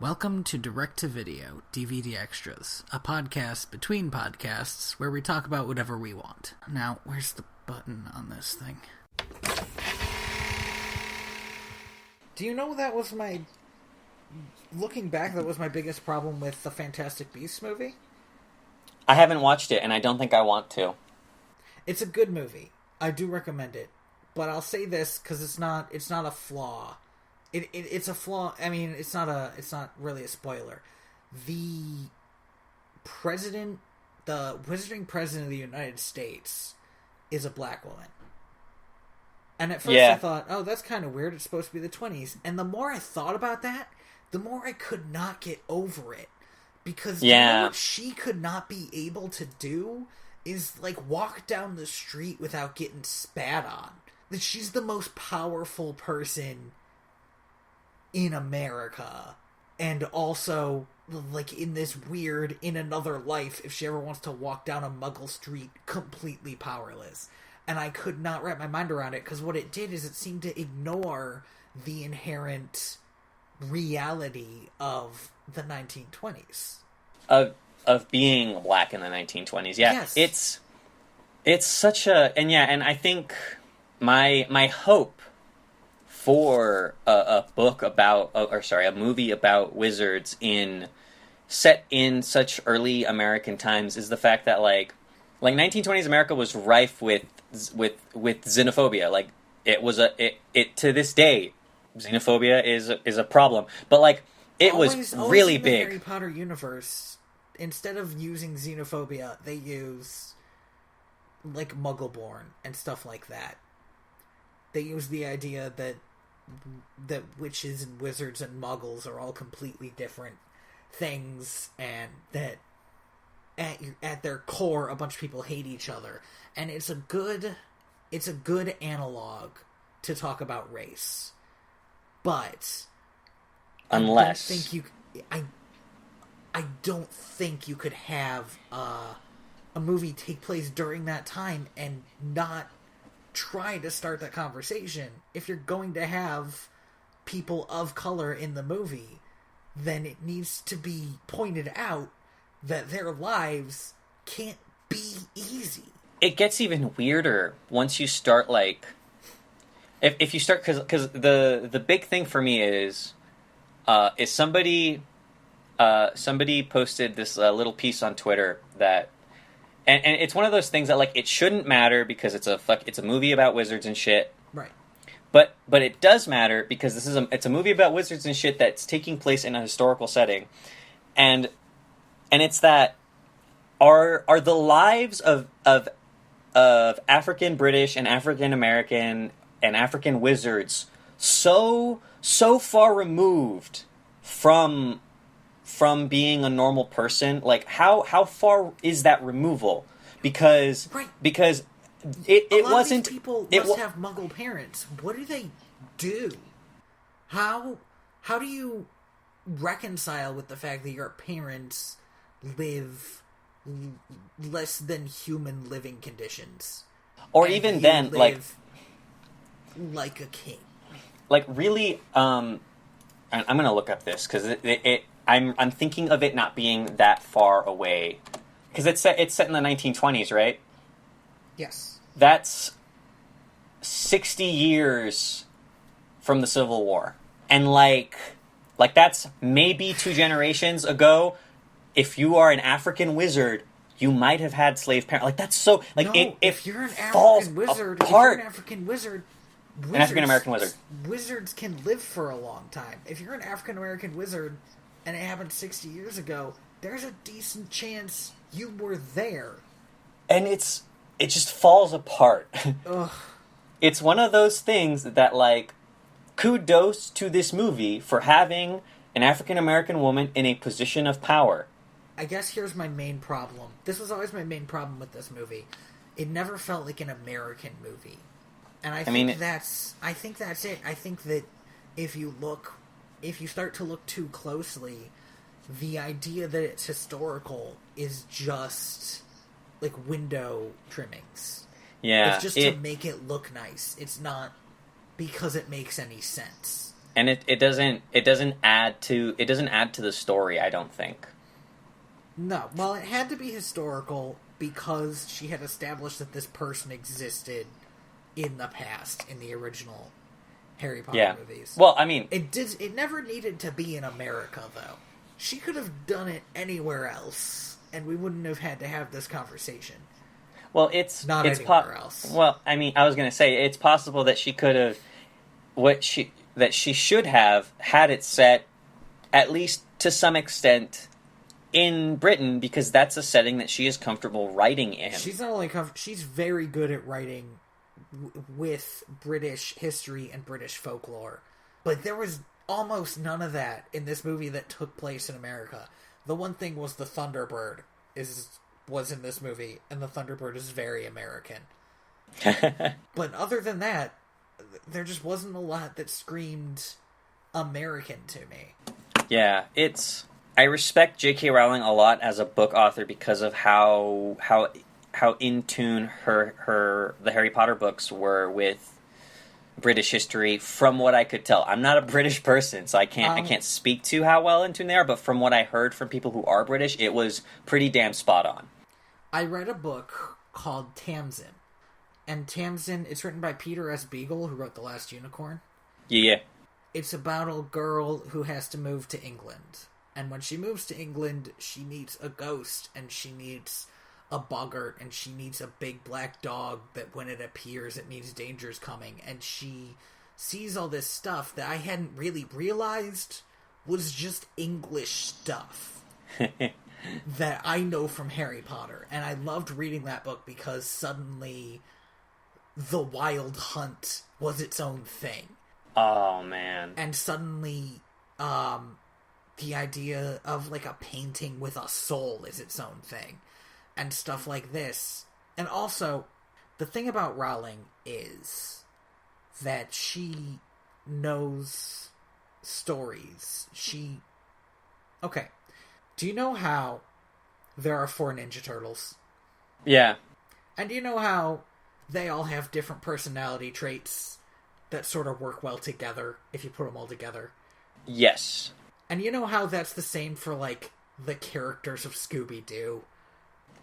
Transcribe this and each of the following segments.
Welcome to Direct to Video, DVD Extras, a podcast between podcasts where we talk about whatever we want. Now, where's the button on this thing? Do you know that was my... Looking back, that was my biggest problem with the Fantastic Beasts movie? I haven't watched it, and I don't think I want to. It's a good movie. I do recommend it. But I'll say this, because it's not a flaw. It's a flaw. I mean, it's not really a spoiler. The wizarding president of the United States is a black woman. And at first I thought, oh, that's kind of weird. It's supposed to be the 20s. And the more I thought about that, the more I could not get over it. Because you know what she could not be able to do is, like, walk down the street without getting spat on. That she's the most powerful person in America, and also, like, in this weird, in another life, if she ever wants to walk down a Muggle street, completely powerless. And I could not wrap my mind around it, because what it did is it seemed to ignore the inherent reality of the 1920s. Of being black in the 1920s, yeah. Yes. It's such a... And I think my hope for a book about, a movie about wizards set in such early American times is the fact that like 1920s America was rife with xenophobia. Like it was it to this day, xenophobia is a problem. But like it was really in the big. Harry Potter universe, instead of using xenophobia, they use like Muggleborn and stuff like that. They use the idea that witches and wizards and muggles are all completely different things, and that at their core a bunch of people hate each other, and it's a good analog to talk about race. But unless I don't think you could have a movie take place during that time and not try to start that conversation. If you're going to have people of color in the movie, then it needs to be pointed out that their lives can't be easy. It gets even weirder once you start, like, if you start, because the big thing for me is somebody posted this little piece on Twitter that. And it's one of those things that, like, it shouldn't matter because it's a movie about wizards and shit. Right. But it does matter because it's a movie about wizards and shit that's taking place in a historical setting. And it's that are the lives of African British and African American and African wizards so far removed from being a normal person? Like, how far is that removal? Because it wasn't. These people must have Muggle parents. What do they do? How do you reconcile with the fact that your parents live less than human living conditions, or even then, like a king? Like, really, I'm gonna look up this because I'm thinking of it not being that far away, because it's set in the 1920s, right? Yes. That's 60 years from the Civil War, and like that's maybe 2 generations ago. If you are an African wizard, you might have had slave parents. Like that's so like no, if you're an African wizard, apart. If you're an African wizard. An African American wizard. Wizards can live for a long time. If you're an African American wizard and it happened 60 years ago, there's a decent chance you were there. And it just falls apart. Ugh. It's one of those things that, like, kudos to this movie for having an African American woman in a position of power. I guess here's my main problem. This was always my main problem with this movie. It never felt like an American movie. And I think that's it. I think that if you start to look too closely, the idea that it's historical is just like window trimmings. Yeah. It's just to make it look nice. It's not because it makes any sense. And it doesn't add to the story, I don't think. No, well, it had to be historical because she had established that this person existed in the past in the original Harry Potter movies. Well, I mean, it never needed to be in America, though. She could have done it anywhere else, and we wouldn't have had to have this conversation. Well, it's anywhere else. Well, I mean, I was going to say it's possible that she could have that she should have had it set, at least to some extent, in Britain, because that's a setting that she is comfortable writing in. She's not only she's very good at writing with British history and British folklore, but there was almost none of that in this movie that took place in America. The one thing was the Thunderbird was in this movie, and the Thunderbird is very American. But other than that, there just wasn't a lot that screamed American to me. Yeah, I respect J.K. Rowling a lot as a book author because of how in tune the Harry Potter books were with British history. From what I could tell, I'm not a British person, so I can't speak to how well in tune they are. But from what I heard from people who are British, it was pretty damn spot on. I read a book called Tamsin. And Tamsin, it's written by Peter S. Beagle, who wrote The Last Unicorn. Yeah. It's about a girl who has to move to England. And when she moves to England, she meets a ghost, and she meets a boggart, and she meets a big black dog that when it appears, it means danger's coming. And she sees all this stuff that I hadn't really realized was just English stuff. That I know from Harry Potter. And I loved reading that book because suddenly the Wild Hunt was its own thing. Oh, man. And suddenly, the idea of, like, a painting with a soul is its own thing. And stuff like this. And also, the thing about Rowling is that she knows stories. Okay. Do you know how there are 4 Ninja Turtles? Yeah. And do you know how they all have different personality traits that sort of work well together if you put them all together? Yes. And you know how that's the same for, like, the characters of Scooby-Doo?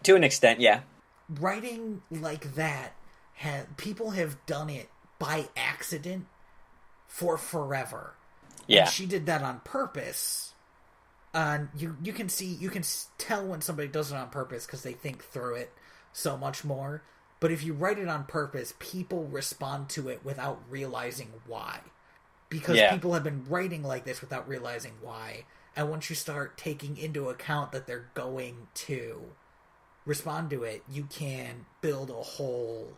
To an extent, yeah. Writing like that, people have done it by accident for forever. Yeah. And she did that on purpose. And you can tell when somebody does it on purpose because they think through it so much more. But if you write it on purpose, people respond to it without realizing why. Because people have been writing like this without realizing why. And once you start taking into account that they're going to respond to it, you can build a whole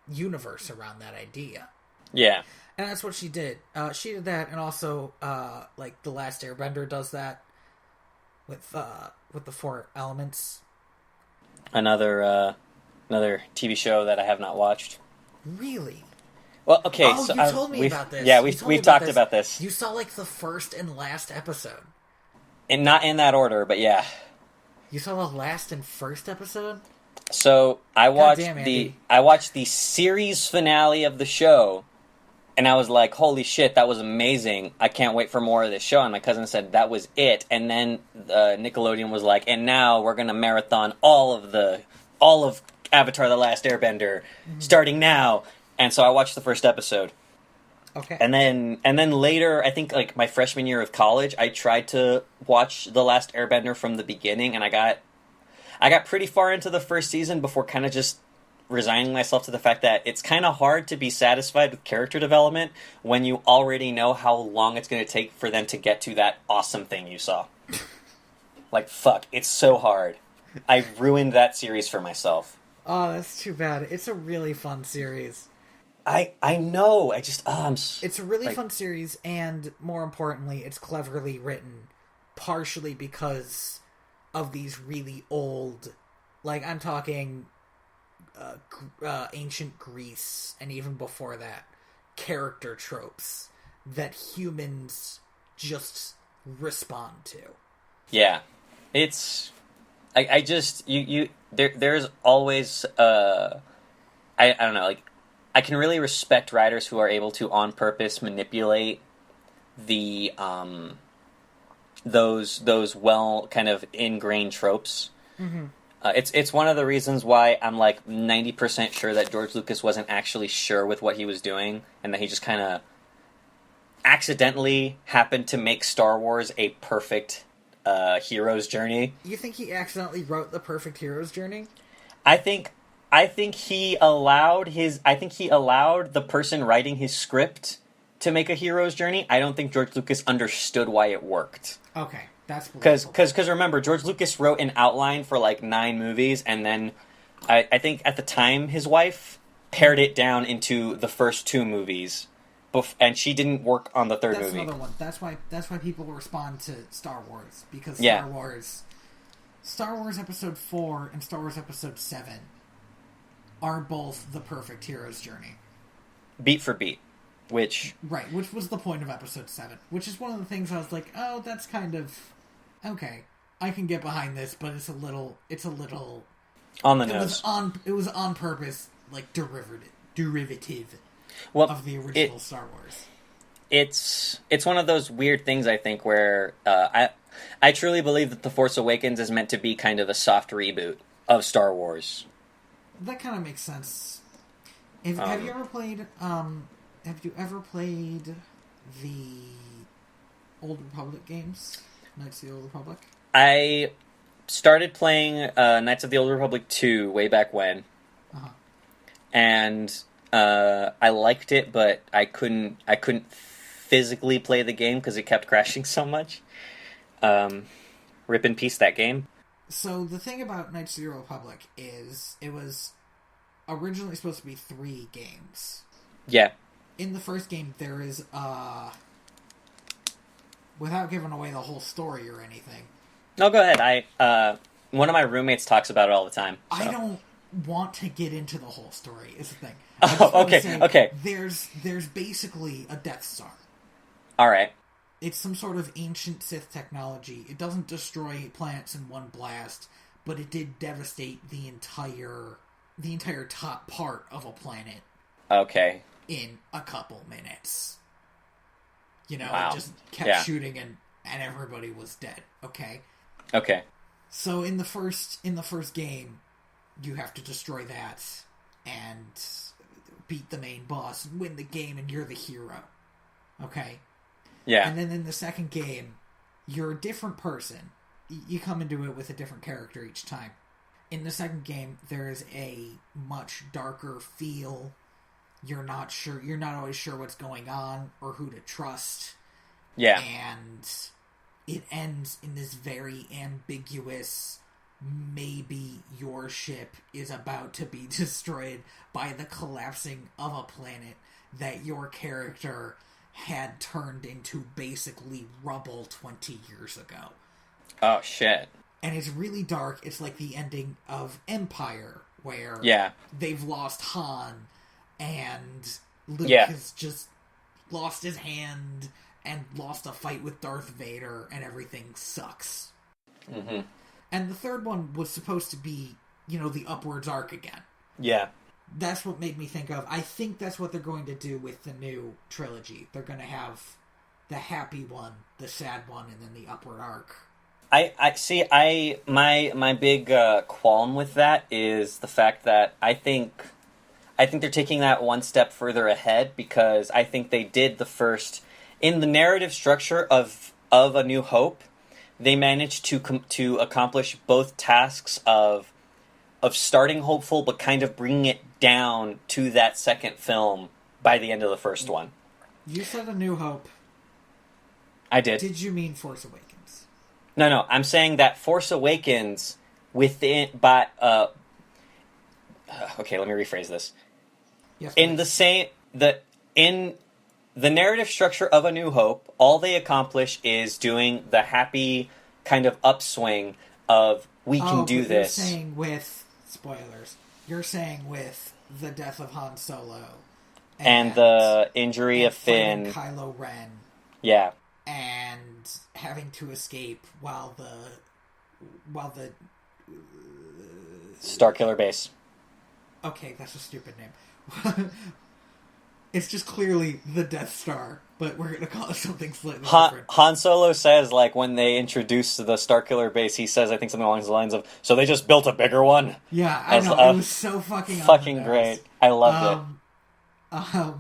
universe around that idea. Yeah. And that's what she did. She did that, and also, like, The Last Airbender does that with the 4 elements. Another TV show that I have not watched. Really? Well, okay. Oh, so you told me about this. Yeah, we've talked about this. You saw, like, the first and last episode. And not in that order, but yeah. You saw the last and first episode? So I watched the series finale of the show, and I was like, "Holy shit, that was amazing! I can't wait for more of this show." And my cousin said that was it, and then Nickelodeon was like, "And now we're gonna marathon all of Avatar: The Last Airbender starting now." And so I watched the first episode. Okay. And then later, I think like my freshman year of college, I tried to watch The Last Airbender from the beginning, and I got pretty far into the first season before kind of just resigning myself to the fact that it's kind of hard to be satisfied with character development when you already know how long it's going to take for them to get to that awesome thing you saw. Like, fuck, it's so hard. I ruined that series for myself. Oh, that's too bad. It's a really fun series. I know. It's a really fun series, and more importantly, it's cleverly written, partially because of these really old, like, I'm talking ancient Greece, and even before that, character tropes that humans just respond to. Yeah. It's... I just... There's always... I don't know, like... I can really respect writers who are able to on purpose manipulate the those well kind of ingrained tropes. Mm-hmm. It's one of the reasons why I'm like 90% sure that George Lucas wasn't actually sure with what he was doing, and that he just kind of accidentally happened to make Star Wars a perfect hero's journey. You think he accidentally wrote the perfect hero's journey? I think he allowed the person writing his script to make a hero's journey. I don't think George Lucas understood why it worked. Okay, that's because remember, George Lucas wrote an outline for like 9 movies, and then I think at the time his wife pared it down into the first 2 movies, and she didn't work on the third movie. That's another one. That's why people respond to Star Wars, because Star Wars Episode 4 and Star Wars Episode 7 are both the perfect hero's journey, beat for beat. Which was the point of Episode 7. Which is one of the things I was like, oh, that's kind of okay. I can get behind this, but it's a little on the nose. It was on purpose, like derivative of the original Star Wars. It's one of those weird things, I think, where I truly believe that The Force Awakens is meant to be kind of a soft reboot of Star Wars. That kind of makes sense. Have you ever played? Have you ever played the Old Republic games? Knights of the Old Republic? I started playing Knights of the Old Republic 2 way back when. Uh-huh. And I liked it, but I couldn't physically play the game because it kept crashing so much. Rip in peace, that game. So the thing about Knights of the Old Republic is it was originally supposed to be 3 games. Yeah. In the first game, there is, without giving away the whole story or anything. No, go ahead. One of my roommates talks about it all the time. So. I don't want to get into the whole story, is the thing. Oh, okay. There's basically a Death Star. Alright. It's some sort of ancient Sith technology. It doesn't destroy planets in one blast, but it did devastate the entire top part of a planet. Okay. In a couple minutes. Wow. It just kept shooting and everybody was dead. Okay? Okay. So in the first game, you have to destroy that and beat the main boss, win the game, and you're the hero. Okay? Yeah. And then in the second game, you're a different person. You come into it with a different character each time. In the second game, there is a much darker feel. You're not always sure what's going on or who to trust. Yeah. And it ends in this very ambiguous, maybe your ship is about to be destroyed by the collapsing of a planet that your character had turned into basically rubble 20 years ago. Oh, shit. And it's really dark. It's like the ending of Empire, where they've lost Han, and Luke has just lost his hand and lost a fight with Darth Vader, and everything sucks. Mm-hmm. And the third one was supposed to be, the upwards arc again. Yeah. That's what made me think of, I think that's what they're going to do with the new trilogy. They're going to have the happy one, the sad one, and then the upward arc. My big qualm with that is the fact that I think they're taking that one step further ahead, because I think they did the first in the narrative structure of A New Hope. They managed to accomplish both tasks of starting hopeful, but kind of bringing it down to that second film by the end of the first one. You said A New Hope. I did. Did you mean Force Awakens? No. I'm saying that Force Awakens okay, let me rephrase this. Yes, in the narrative structure of A New Hope, all they accomplish is doing the happy kind of upswing of we can do this. You're saying with spoilers. You're saying with the death of Han Solo and the injury of Finn, Kylo Ren. Yeah. And having to escape while the Starkiller Base. Okay, that's a stupid name. It's just clearly the Death Star, but we're going to call it something slightly different. Han Solo says, like, when they introduced the Starkiller base, he says, I think something along the lines of, so they just built a bigger one? Yeah, I know. It was so fucking great. I loved it.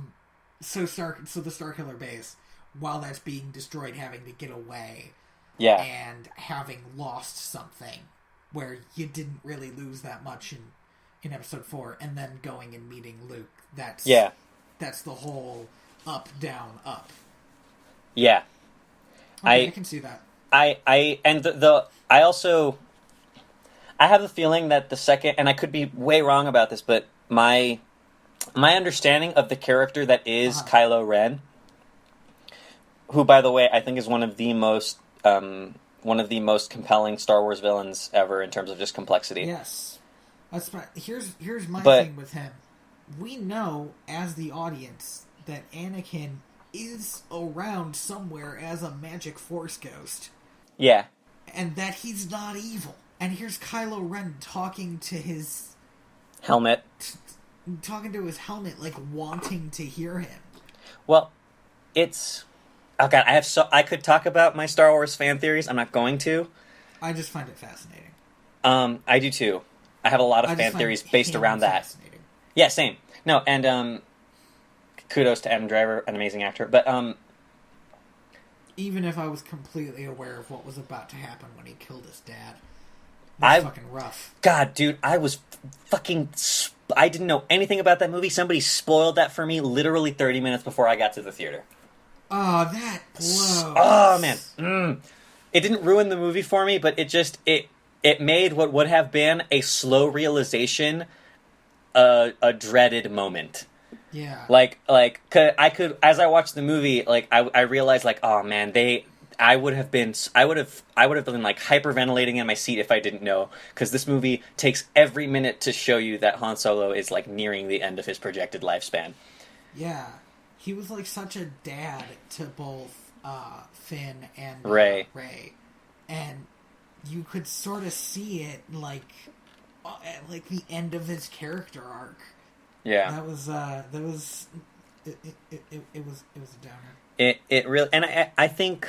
So the Starkiller base, while that's being destroyed, having to get away, and having lost something, where you didn't really lose that much in Episode 4, and then going and meeting Luke. That's the whole up, down, up. Yeah, okay, I can see that. I have a feeling that the second, and I could be way wrong about this, but my understanding of the character that is Kylo Ren, who, by the way, I think is one of the most compelling Star Wars villains ever in terms of just complexity. Yes, here's my thing with him. We know as the audience that Anakin is around somewhere as a magic Force ghost. Yeah, and that he's not evil. And here's Kylo Ren talking to his helmet. Talking to his helmet, like wanting to hear him. Well, it's... Oh god, I could talk about my Star Wars fan theories. I'm not going to. I just find it fascinating. I do too. I have a lot of fan theories based around that. Yeah, same. No, and kudos to Adam Driver, an amazing actor. But even if I was completely aware of what was about to happen when he killed his dad, it was fucking rough. God, dude, I was fucking... I didn't know anything about that movie. Somebody spoiled that for me literally 30 minutes before I got to the theater. Oh, that blows. Oh, man. It didn't ruin the movie for me, but it made what would have been a slow realization a dreaded moment. Yeah. Like I could, as I watched the movie, like I realized, like, oh man, I would have been like hyperventilating in my seat if I didn't know, because this movie takes every minute to show you that Han Solo is like nearing the end of his projected lifespan. Yeah, he was like such a dad to both Finn and Rey, and you could sort of see it like at like the end of his character arc. Yeah, that was it was a downer. It really, and I think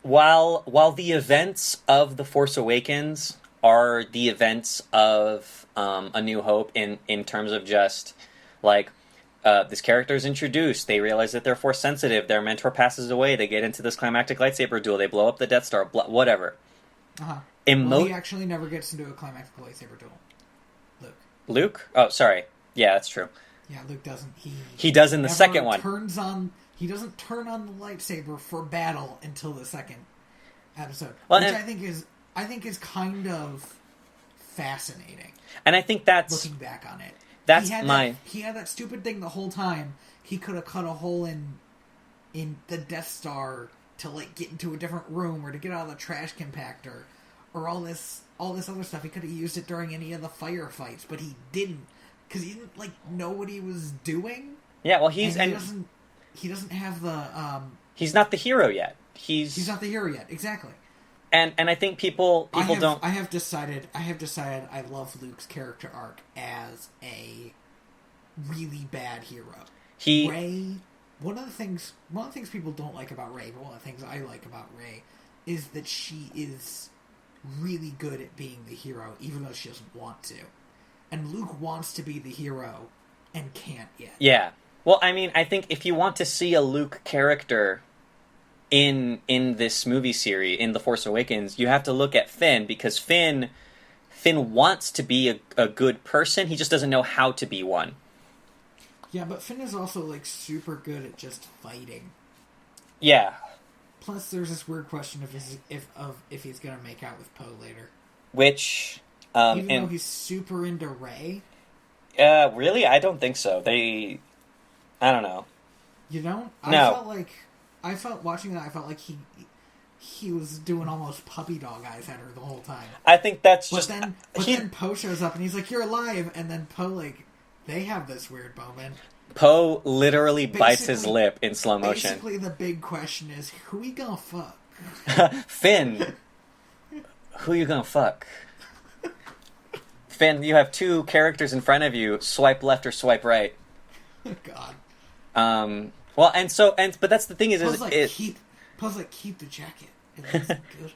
while the events of The Force Awakens are the events of A New Hope in terms of just like this character is introduced, they realize that they're Force sensitive, their mentor passes away, they get into this climactic lightsaber duel, they blow up the Death Star, whatever. Well, he actually never gets into a climactic lightsaber duel. Luke? Oh, sorry. Yeah, that's true. Yeah, Luke doesn't. He does in the second one. He doesn't turn on the lightsaber for battle until the second episode, well, which I think is kind of fascinating. And I think that's looking back on it. He had that stupid thing the whole time. He could have cut a hole in the Death Star to like get into a different room or to get out of the trash compactor or all this other stuff. He could have used it during any of the firefights, but he didn't, because he didn't like know what he was doing. Yeah, well, he doesn't have the he's not the hero yet. He's not the hero yet, exactly. And I think people don't. I have decided I love Luke's character arc as a really bad hero. Rey. One of the things people don't like about Rey, but one of the things I like about Rey is that she is really good at being the hero, even though she doesn't want to. And Luke wants to be the hero and can't yet. Yeah. Well, I mean, I think if you want to see a Luke character in this movie series, in The Force Awakens, you have to look at Finn, because Finn wants to be a good person, he just doesn't know how to be one. Yeah, but Finn is also, like, super good at just fighting. Yeah. Plus, there's this weird question if he's gonna make out with Poe later. Which, even though he's super into Rey. Really? I don't think so. I don't know. You don't? No. I felt watching that. I felt like he was doing almost puppy dog eyes at her the whole time. I think that's then Poe shows up and he's like, "You're alive," and then Poe, like, they have this weird moment. Poe literally bites his lip in slow motion. Basically, the big question is, who we gonna fuck? Finn. Who you gonna fuck? Finn, you have two characters in front of you. Swipe left or swipe right. God. Well, but that's the thing is keep the jacket. It looks good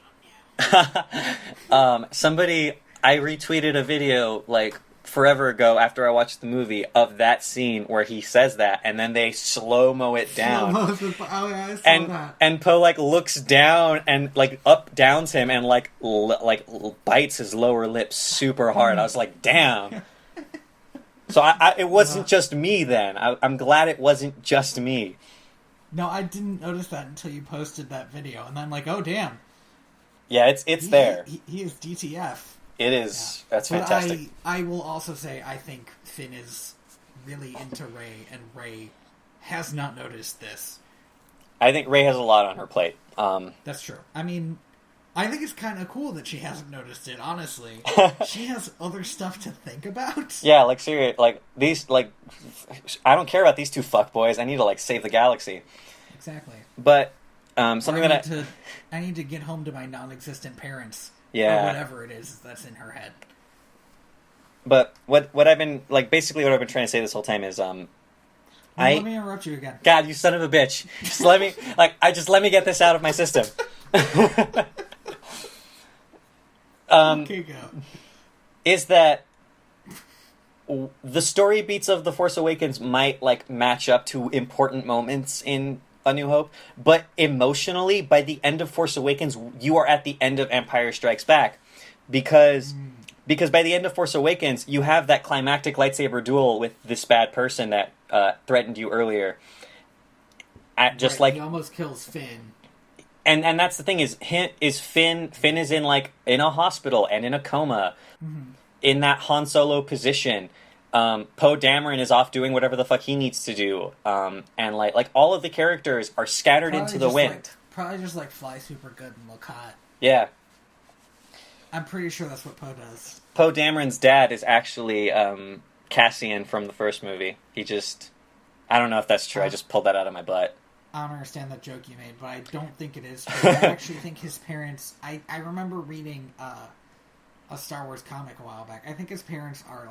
on you. Somebody, I retweeted a video like forever ago after I watched the movie of that scene where he says that, and then they slow-mo it down. I saw that. And Poe like looks down and like up downs him and like bites his lower lip super hard. I was like, damn. So it wasn't just me then. I'm glad it wasn't just me. No, I didn't notice that until you posted that video, and I'm like, oh damn. Yeah, it's there. He is DTF. It is. Yeah. That's but fantastic. I will also say I think Finn is really into Rey, and Rey has not noticed this. I think Rey has a lot on her plate. That's true. I mean, I think it's kind of cool that she hasn't noticed it, honestly. She has other stuff to think about. Yeah, like, seriously, like, these, like, I don't care about these two fuckboys. I need to, like, save the galaxy. Exactly. But, something I need to get home to my non-existent parents. Yeah. Or whatever it is that's in her head. But what I've been, like, basically what I've been trying to say this whole time is, let me interrupt you again. God, you son of a bitch. Just let me, let me get this out of my system. Okay, go. Is that the story beats of The Force Awakens might, like, match up to important moments in A New Hope, but emotionally, by the end of Force Awakens, you are at the end of Empire Strikes Back. Because by the end of Force Awakens, you have that climactic lightsaber duel with this bad person that threatened you earlier. He almost kills Finn. And that's the thing is Finn is in a hospital and in a coma, in that Han Solo position. Poe Dameron is off doing whatever the fuck he needs to do, and like all of the characters are scattered into the wind. Probably just fly super good and look hot. Yeah, I'm pretty sure that's what Poe does. Poe Dameron's dad is actually Cassian from the first movie. I don't know if that's true. I just pulled that out of my butt. I don't understand that joke you made, but I don't think it is true. I actually think his parents... I remember reading a Star Wars comic a while back. I think his parents are,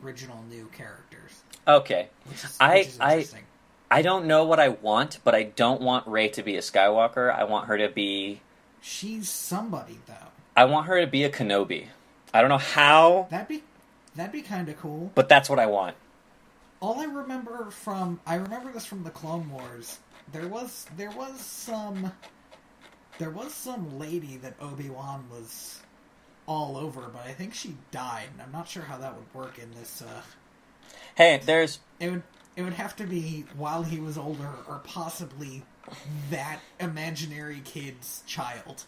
original new characters. Okay. Which is interesting. I don't know what I want, but I don't want Rey to be a Skywalker. I want her to be... She's somebody, though. I want her to be a Kenobi. I don't know how... That'd be kind of cool. But that's what I want. All I remember this from the Clone Wars... There was some lady that Obi-Wan was all over, but I think she died, and I'm not sure how that would work in this. Hey, it would have to be while he was older, or possibly that imaginary kid's child.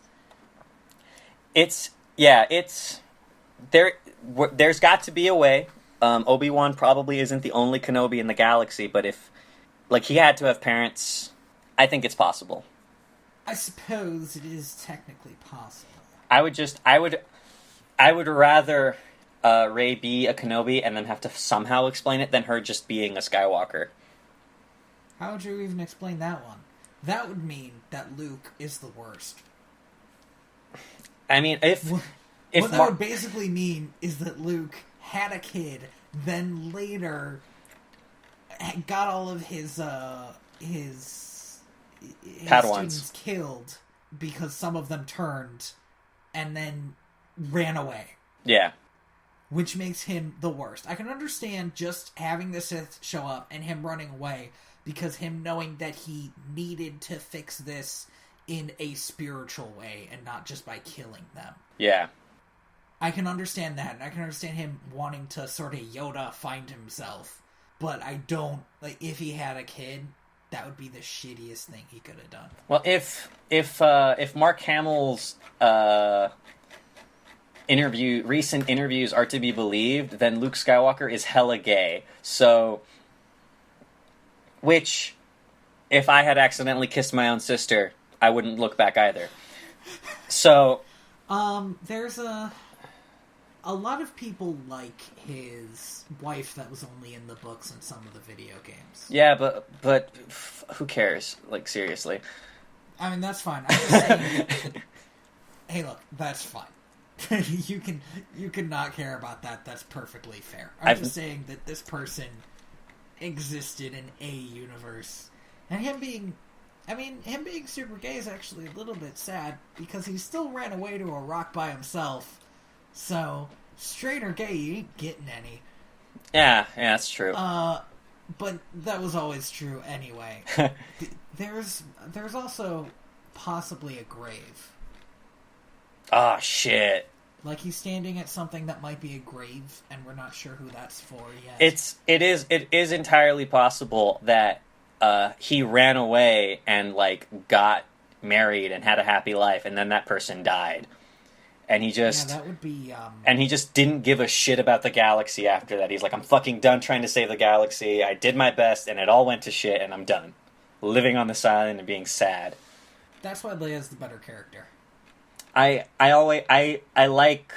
There's got to be a way. Obi-Wan probably isn't the only Kenobi in the galaxy, but if he had to have parents, I think it's possible. I suppose it is technically possible. I would rather Rey be a Kenobi and then have to somehow explain it than her just being a Skywalker. How would you even explain that one? That would mean that Luke is the worst. I mean, what that would basically mean is that Luke had a kid, then later... got all of his Padawans students killed because some of them turned and then ran away. Yeah. Which makes him the worst. I can understand just having the Sith show up and him running away because him knowing that he needed to fix this in a spiritual way and not just by killing them. Yeah. I can understand that, and I can understand him wanting to sort of Yoda find himself. But I don't, if he had a kid, that would be the shittiest thing he could have done. Well, if Mark Hamill's recent interviews are to be believed, then Luke Skywalker is hella gay. So, which, if I had accidentally kissed my own sister, I wouldn't look back either. So... there's a lot of people like his wife that was only in the books and some of the video games. Yeah, but who cares? Seriously. I mean, that's fine. I'm just saying... hey, look, that's fine. You can not care about that. That's perfectly fair. I'm just saying that this person existed in a universe. And him being super gay is actually a little bit sad, because he still ran away to a rock by himself. So, straight or gay, you ain't getting any. Yeah, that's true. But that was always true anyway. There's also possibly a grave. Oh, shit. Like, he's standing at something that might be a grave, and we're not sure who that's for yet. It is entirely possible that he ran away and, like, got married and had a happy life, and then that person died. And he just... Yeah, that would be... And he just didn't give a shit about the galaxy after that. He's like, I'm fucking done trying to save the galaxy. I did my best, and it all went to shit, and I'm done. Living on this island and being sad. That's why Leia's the better character. I like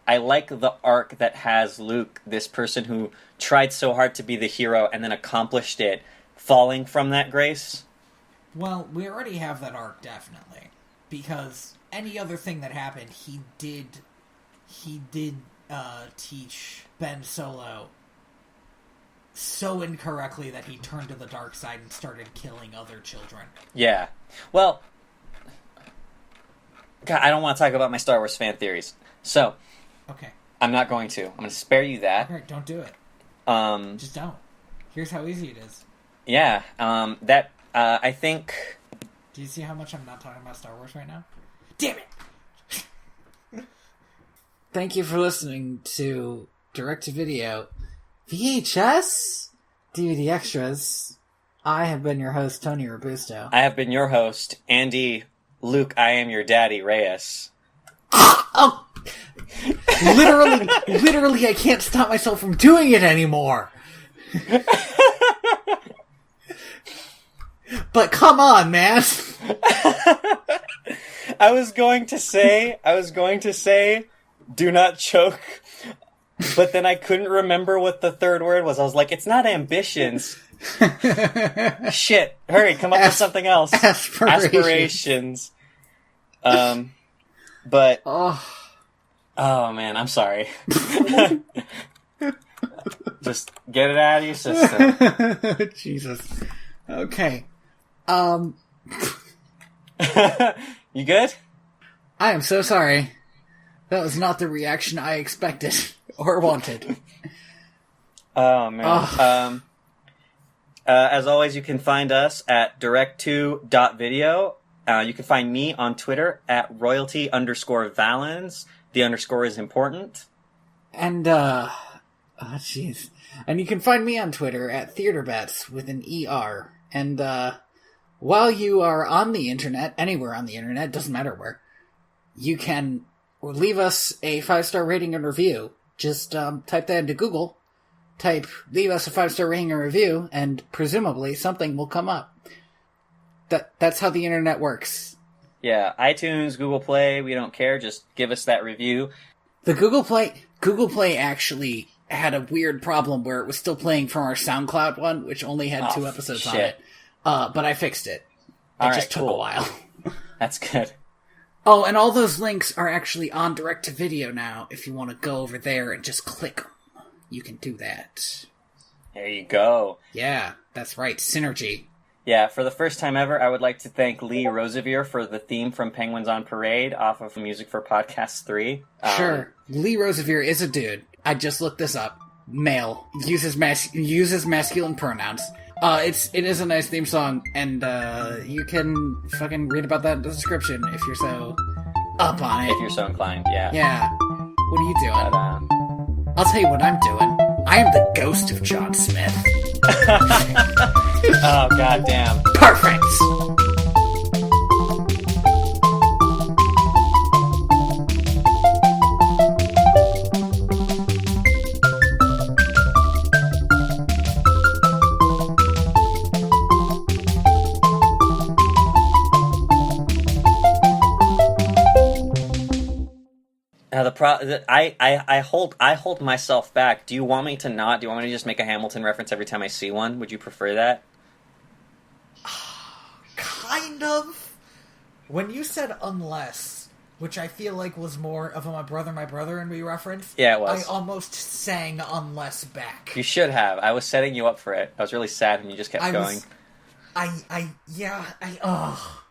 the arc that has Luke, this person who tried so hard to be the hero and then accomplished it, falling from that grace. Well, we already have that arc, definitely. Because any other thing that happened, he did teach Ben Solo so incorrectly that he turned to the dark side and started killing other children. Yeah. Well, God, I don't want to talk about my Star Wars fan theories. So, okay. I'm not going to. I'm going to spare you that. Okay, don't do it. Just don't. Here's how easy it is. Yeah. I think... Do you see how much I'm not talking about Star Wars right now? Damn it! Thank you for listening to Direct-to-Video VHS DVD Extras. I have been your host, Tony Robusto. I have been your host, Andy Luke, I am your daddy, Reyes. Oh! Literally, I can't stop myself from doing it anymore! But come on, man! I was going to say, do not choke, but then I couldn't remember what the third word was. I was like, it's not ambitions. Shit, hurry, come up with something else. Aspirations. But... Oh, man, I'm sorry. Just get it out of your system. Jesus. Okay. You good? I am so sorry. That was not the reaction I expected or wanted. Oh, man. As always, you can find us at direct2.video. You can find me on Twitter at royalty_Valens. The underscore is important. And, jeez. And you can find me on Twitter at theaterbets with an ER. And, while you are on the internet, anywhere on the internet, doesn't matter where, you can leave us a 5-star rating and review. Just, type that into Google. Leave us a 5-star rating and review, and presumably something will come up. That's how the internet works. Yeah, iTunes, Google Play, we don't care, just give us that review. The Google Play actually had a weird problem where it was still playing from our SoundCloud one, which only had 2 episodes on it. But I fixed it. It just took a while. That's good. Oh, and all those links are actually on Direct-to-Video now. If you want to go over there and just click them, you can do that. There you go. Yeah, that's right. Synergy. Yeah, for the first time ever, I would like to thank Lee Rosevere for the theme from Penguins on Parade off of Music for Podcast 3. Sure. Lee Rosevere is a dude. I just looked this up. Male. Uses masculine pronouns. It is a nice theme song, and you can fucking read about that in the description if you're so up on it. If you're so inclined, yeah. Yeah. What are you doing? But, I'll tell you what I'm doing. I am the ghost of John Smith. Oh, goddamn. Perfect! Now I hold myself back. Do you want me to not? Do you want me to just make a Hamilton reference every time I see one? Would you prefer that? Kind of. When you said unless, which I feel like was more of a My Brother and Me reference. Yeah, it was. I almost sang Unless back. You should have. I was setting you up for it. I was really sad when you just kept going. Oh.